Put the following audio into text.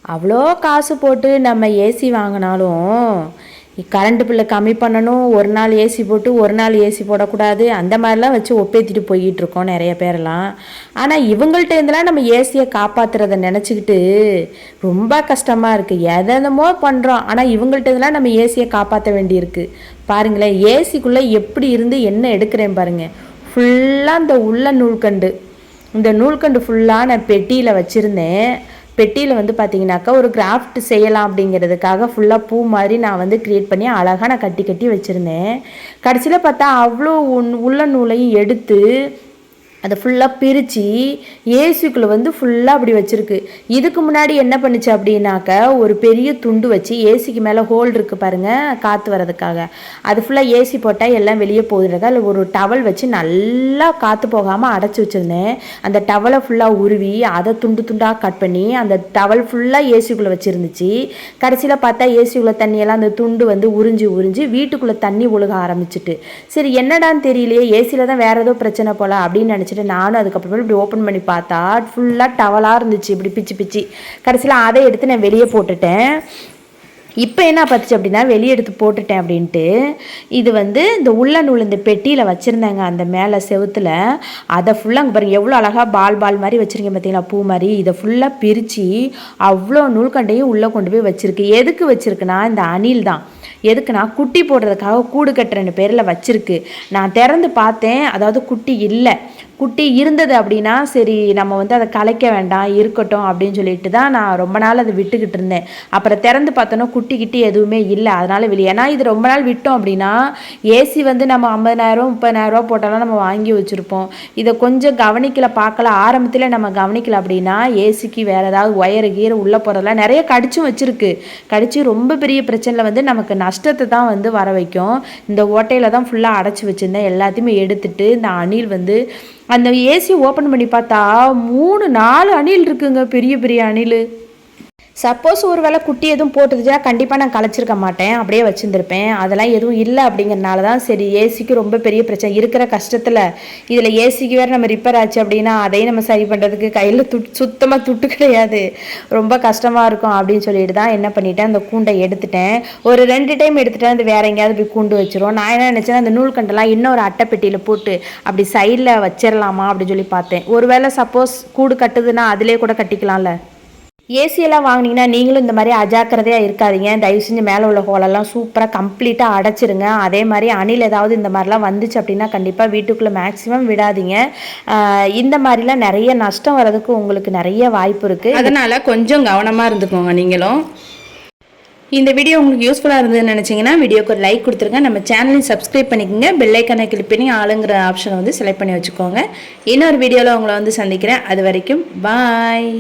அவ்வளோ காசு போட்டு நம்ம ஏசி வாங்கினாலும் கரண்ட் பில்லை கம்மி பண்ணணும், ஒரு நாள் ஏசி போட்டு ஒரு நாள் ஏசி போடக்கூடாது, அந்த மாதிரிலாம் வச்சு ஒப்பேற்றிட்டு போய்கிட்டு இருக்கோம் நிறைய பேரெல்லாம். ஆனால் இவங்கள்ட்ட இருந்தெல்லாம் நம்ம ஏசியை காப்பாற்றுறத நினச்சிக்கிட்டு ரொம்ப கஷ்டமாக இருக்குது. எதென்னமோ பண்ணுறோம், ஆனால் இவங்கள்ட்ட இருந்தெல்லாம் நம்ம ஏசியை காப்பாற்ற வேண்டியிருக்கு. பாருங்களேன், ஏசிக்குள்ளே எப்படி இருந்து என்ன எடுக்கிறேன் பாருங்கள். ஃபுல்லாக இந்த நூல்கண்டு ஃபுல்லாக நான் பெட்டியில் வச்சுருந்தேன். பெட்டியில் பார்த்தீங்கன்னாக்கா ஒரு கிராஃப்ட் செய்யலாம் அப்படிங்கிறதுக்காக ஃபுல்லாக பூ மாதிரி நான் க்ரியேட் பண்ணி அழகாக நான் கட்டி கட்டி வச்சுருந்தேன். கடைசியில் பார்த்தா அவ்வளோ உள்ள நூலையும் எடுத்து அதை ஃபுல்லாக பிரித்து ஏசிக்குள்ளே ஃபுல்லாக அப்படி வச்சுருக்கு. இதுக்கு முன்னாடி என்ன பண்ணுச்சு அப்படின்னாக்க ஒரு பெரிய துண்டு வச்சு ஏசிக்கு மேலே ஹோல் இருக்குது பாருங்கள், காற்று வர்றதுக்காக. அது ஃபுல்லாக ஏசி போட்டால் எல்லாம் வெளியே போகுதுறதா அதில் ஒரு டவல் வச்சு நல்லா காற்று போகாமல் அடைச்சி வச்சுருந்தேன். அந்த டவலை ஃபுல்லாக உருவி அதை துண்டு துண்டாக கட் பண்ணி அந்த டவல் ஃபுல்லாக ஏசிக்குள்ளே வச்சுருந்துச்சு. கடைசியில் பார்த்தா ஏசிக்குள்ளே தண்ணியெல்லாம் அந்த துண்டு உறிஞ்சி வீட்டுக்குள்ளே தண்ணி ஒழுக ஆரம்பிச்சிட்டு, சரி என்னடான்னு தெரியலையே, ஏசியில் தான் வேறு ஏதோ பிரச்சனை போல அப்படின்னு நினச்சி நானும் அதுக்கப்புறமே இப்படி ஓப்பன் பண்ணி பார்த்தா ஃபுல்லாக டவலாக இருந்துச்சு, இப்படி பிச்சு. கடைசியில் அதை எடுத்து நான் வெளியே போட்டுட்டேன். இப்போ என்ன பார்த்துச்சு அப்படின்னா வெளியே எடுத்து போட்டுட்டேன் அப்படின்ட்டு. இது இந்த உள்ள நூல் இந்த பெட்டியில் வச்சுருந்தாங்க அந்த மேலே செவுத்தில். அதை ஃபுல்லாக அங்கே பாருங்கள் எவ்வளோ அழகாக பால் மாதிரி வச்சுருக்கேன் பார்த்தீங்களா, பூ மாதிரி. இதை ஃபுல்லாக பிரித்து அவ்வளோ நூல்கண்டையும் உள்ளே கொண்டு போய் வச்சுருக்கு. எதுக்கு வச்சுருக்குன்னா இந்த அணில் தான். எதுக்குன்னா குட்டி போடுறதுக்காக கூடு கட்டுறேன்னு பேரில் வச்சுருக்கு. நான் திறந்து பார்த்தேன், அதாவது குட்டி இல்லை. குட்டி இருந்தது அப்படின்னா சரி நம்ம அதை கலைக்க வேண்டாம் இருக்கட்டும் அப்படின்னு சொல்லிட்டு தான் நான் ரொம்ப நாள் அதை விட்டுக்கிட்டு இருந்தேன். அப்புறம் திறந்து பார்த்தோன்னா குட்டி எதுவுமே இல்லை, அதனால் வெளியே. ஏன்னா இது ரொம்ப நாள் விட்டோம் அப்படின்னா ஏசி நம்ம 50,000 30,000 போட்டாலும் நம்ம வாங்கி வச்சுருப்போம். இதை கொஞ்சம் பார்க்கல ஆரம்பத்தில் நம்ம கவனிக்கல அப்படின்னா ஏசிக்கு வேறு ஏதாவது ஒயரு கீரை உள்ளே போகிறதெல்லாம் நிறைய கடிச்சும் வச்சுருக்கு. கடிச்சு ரொம்ப பெரிய பிரச்சனையில் நமக்கு நஷ்டத்தை தான் வர வைக்கும். இந்த ஓட்டையில் தான் ஃபுல்லாக அடைச்சி வச்சுருந்தேன். எல்லாத்தையுமே எடுத்துட்டு இந்த அணில் அந்த ஏசி ஓப்பன் பண்ணி பார்த்தா 3-4 அணில் இருக்குங்க, பெரிய அணில். சப்போஸ் ஒரு வேளை குட்டி எதுவும் போட்டுதுச்சா கண்டிப்பாக நான் கலைச்சிருக்க மாட்டேன், அப்படியே வச்சுருந்துருப்பேன். அதெல்லாம் எதுவும் இல்லை அப்படிங்கிறனால தான் சரி ஏசிக்கு ரொம்ப பெரிய பிரச்சனை இருக்கிற கஷ்டத்தில் இதில் ஏசிக்கு வேறு நம்ம ரிப்பேர் ஆச்சு அப்படின்னா அதையும் நம்ம சரி பண்ணுறதுக்கு கையில் சுத்தமாக துட்டு கிடையாது, ரொம்ப கஷ்டமாக இருக்கும் அப்படின்னு சொல்லிட்டு தான் என்ன பண்ணிட்டேன், அந்த கூண்டை எடுத்துட்டேன். ஒரு 2 டைம் எடுத்துட்டேன். அது வேறு எங்கேயாவது போய் கூண்டு வச்சிரும். நான் என்ன நினச்சேன், அந்த நூல்கண்டெல்லாம் இன்னொரு அட்டைப்பெட்டியில் போட்டு அப்படி சைடில் வச்சிடலாமா அப்படின்னு சொல்லி பார்த்தேன். ஒரு வேளை சப்போஸ் கூடு கட்டுதுன்னா அதிலே கூட கட்டிக்கலாம்ல. ஏசியெல்லாம் வாங்கினீங்கன்னா நீங்களும் இந்த மாதிரி அஜாக்கிரதையாக இருக்காதீங்க. தயவு செஞ்சு மேலே உள்ள ஹோலெல்லாம் சூப்பராக கம்ப்ளீட்டாக அடைச்சிருங்க. அதே மாதிரி அணில் ஏதாவது இந்த மாதிரிலாம் வந்துச்சு அப்படின்னா கண்டிப்பாக வீட்டுக்குள்ளே மேக்ஸிமம் விடாதீங்க. இந்த மாதிரிலாம் நிறைய நஷ்டம் வர்றதுக்கு உங்களுக்கு நிறைய வாய்ப்பு இருக்குது. அதனால் கொஞ்சம் கவனமாக இருந்துக்கோங்க நீங்களும். இந்த வீடியோ உங்களுக்கு யூஸ்ஃபுல்லாக இருந்ததுன்னு நினச்சிங்கன்னா வீடியோக்கு ஒரு லைக் கொடுத்துருங்க. நம்ம சேனலையும் சப்ஸ்கிரைப் பண்ணிக்கோங்க. பெல் ஐக்கானை கிளிக் பண்ணி ஆளுங்கிற ஆப்ஷனை செலக்ட் பண்ணி வச்சுக்கோங்க. இன்னொரு வீடியோவில் உங்களை சந்திக்கிறேன். அது வரைக்கும் பாய்.